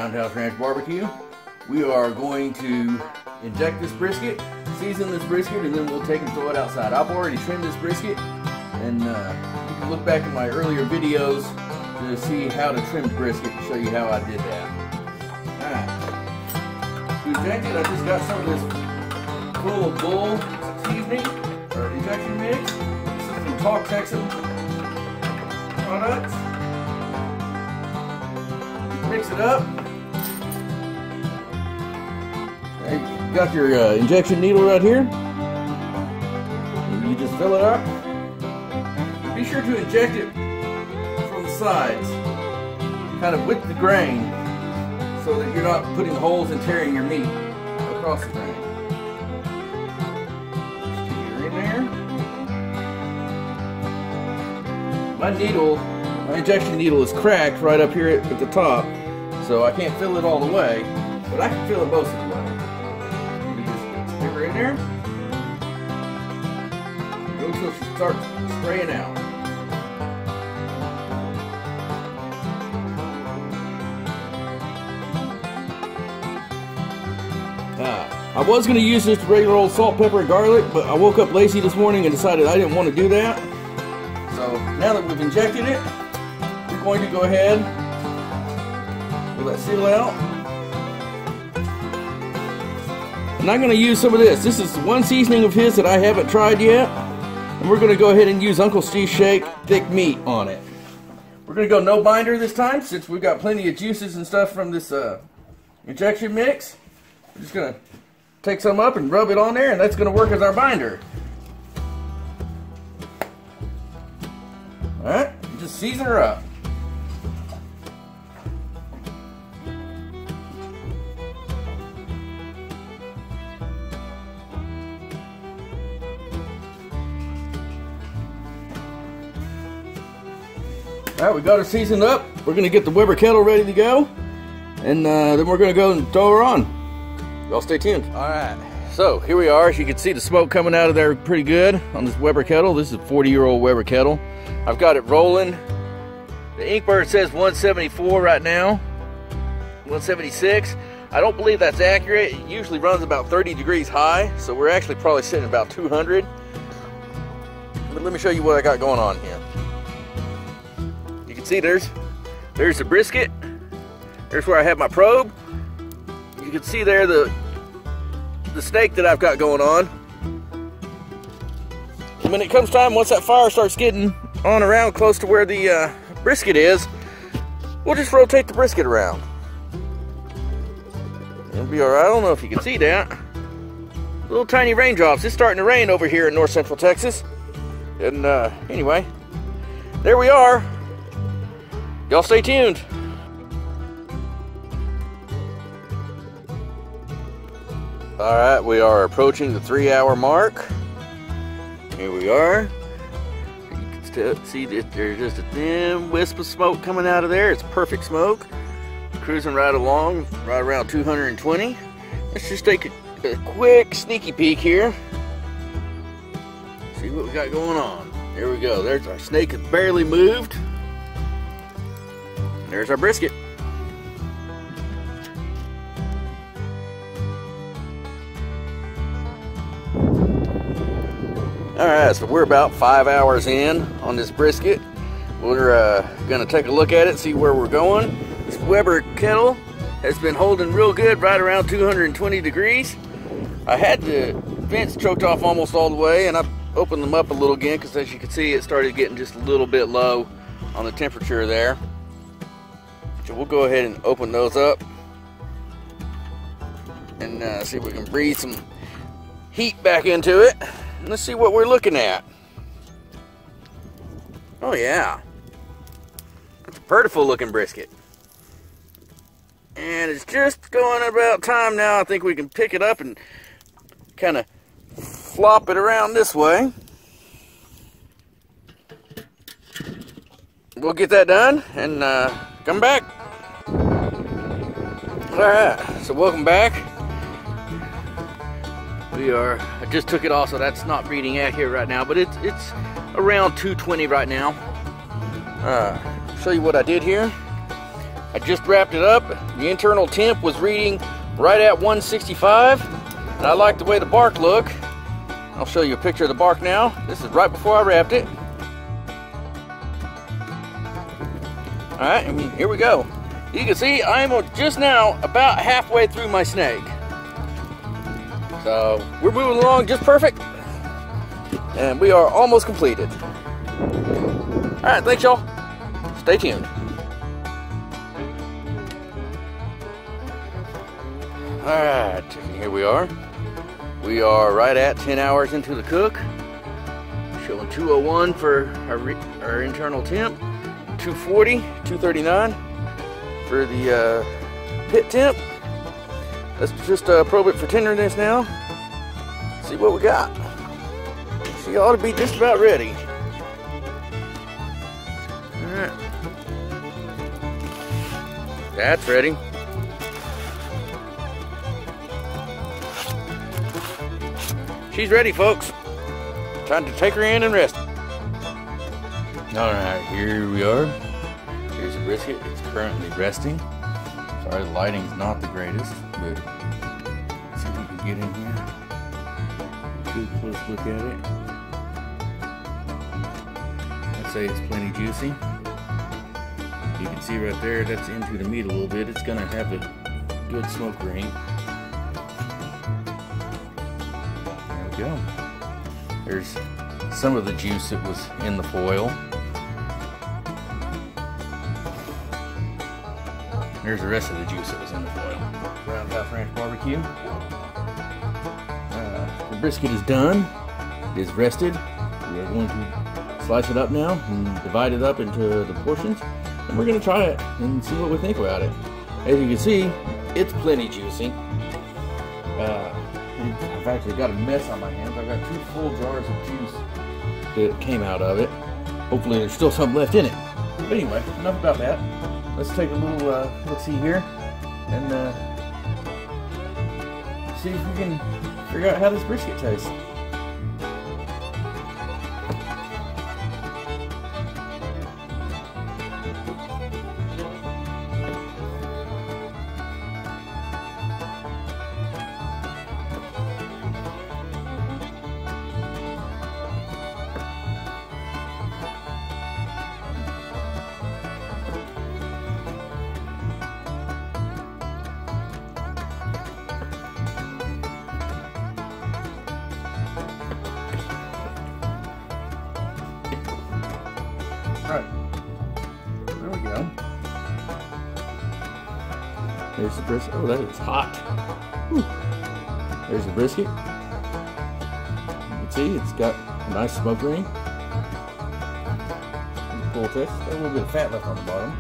Roundhouse Ranch Barbecue. We are going to inject this brisket, season this brisket, and then we'll take and throw it outside. I've already trimmed this brisket, and you can look back at my earlier videos to see how to trim brisket and show you how I did that. Alright. To inject it, I just got some of this full bull seasoning, or injection mix. This is from Talk Texan Products. Mix it up. You got your injection needle right here. And you just fill it up. Be sure to inject it from the sides, kind of with the grain, so that you're not putting holes and tearing your meat across the grain. Stick it in there. My injection needle is cracked right up here at the top, so I can't fill it all the way, but I can fill it most of the way. You just stick her in there, go until she starts spraying out. I was going to use just regular old salt, pepper, and garlic, but I woke up lazy this morning and decided I didn't want to do that. So now that we've injected it, we're going to go ahead and pull that seal out. And I'm going to use some of this. This is one seasoning of his that I haven't tried yet. And we're going to go ahead and use Uncle Steve's Shake thick meat on it. We're going to go no binder this time, since we've got plenty of juices and stuff from this injection mix. We're just going to take some up and rub it on there, and that's going to work as our binder. Alright, just season her up. Alright, we got her seasoned up. We're going to get the Weber kettle ready to go, and then we're going to go and throw her on. Y'all stay tuned. Alright, so here we are. As you can see, the smoke coming out of there pretty good on this Weber kettle. This is a 40-year-old Weber kettle. I've got it rolling. The Inkbird says 174 right now, 176. I don't believe that's accurate. It usually runs about 30 degrees high, so we're actually probably sitting about 200. But let me show you what I got going on here. You can see there's the brisket. There's where I have my probe. You can see there the steak that I've got going on. And when it comes time, once that fire starts getting on around close to where the brisket is, we'll just rotate the brisket around. It'll be alright. I don't know if you can see that. Little tiny raindrops. It's starting to rain over here in north central Texas. And anyway, there we are. Y'all stay tuned. Alright, we are approaching the 3-hour mark. Here we are. You can still see that there's just a thin wisp of smoke coming out of there. It's perfect smoke. Cruising right along, right around 220. Let's just take a quick sneaky peek here. See what we got going on. There we go. There's our snake has barely moved. There's our brisket. Alright, so we're about 5 hours in on this brisket. We're going to take a look at it, see where we're going. This Weber kettle has been holding real good, right around 220 degrees. I had the vents choked off almost all the way, and I opened them up a little again, because as you can see, it started getting just a little bit low on the temperature there. So we'll go ahead and open those up and see if we can breathe some heat back into it. Let's see what we're looking at. Oh yeah, it's a beautiful looking brisket. And it's just going about time now. I think we can pick it up and kind of flop it around this way. We'll get that done and come back. Alright, so welcome back. I just took it off, so that's not reading accurate right now, but it's around 220 right now. Show you what I did here. I just wrapped it up. The internal temp was reading right at 165, and I like the way the bark look. I'll show you a picture of the bark now. This is right before I wrapped it. All right, and here we go. You can see I'm just now about halfway through my snag. So we're moving along just perfect, and we are almost completed. All right, thanks y'all. Stay tuned. All right, here we are. We are right at 10 hours into the cook. Showing 201 for our internal temp, 240, 239 for the pit temp. Let's just probe it for tenderness now. See what we got. She ought to be just about ready. All right. That's ready. She's ready, folks. Time to take her in and rest. All right, here we are. Here's the brisket. It's currently resting. Sorry, the lighting's not the greatest, but let's see if we can get in here. Good close look at it. I'd say it's plenty juicy. You can see right there, that's into the meat a little bit. It's gonna have a good smoke ring. There we go. There's some of the juice that was in the foil. There's the rest of the juice that was in the foil. Roundhouse Ranch Barbecue. The brisket is done. It is rested. We are going to slice it up now and divide it up into the portions. And we're going to try it and see what we think about it. As you can see, it's plenty juicy. I've actually got a mess on my hands. I've got 2 full jars of juice that came out of it. Hopefully there's still some left in it. But anyway, enough about that. Let's take a little look-see here and see if we can figure out how this brisket tastes. Alright, there we go. There's the brisket. Oh, that is hot. Whew. There's the brisket. You can see it's got a nice smoke ring. Full test. Got a little bit of fat left on the bottom.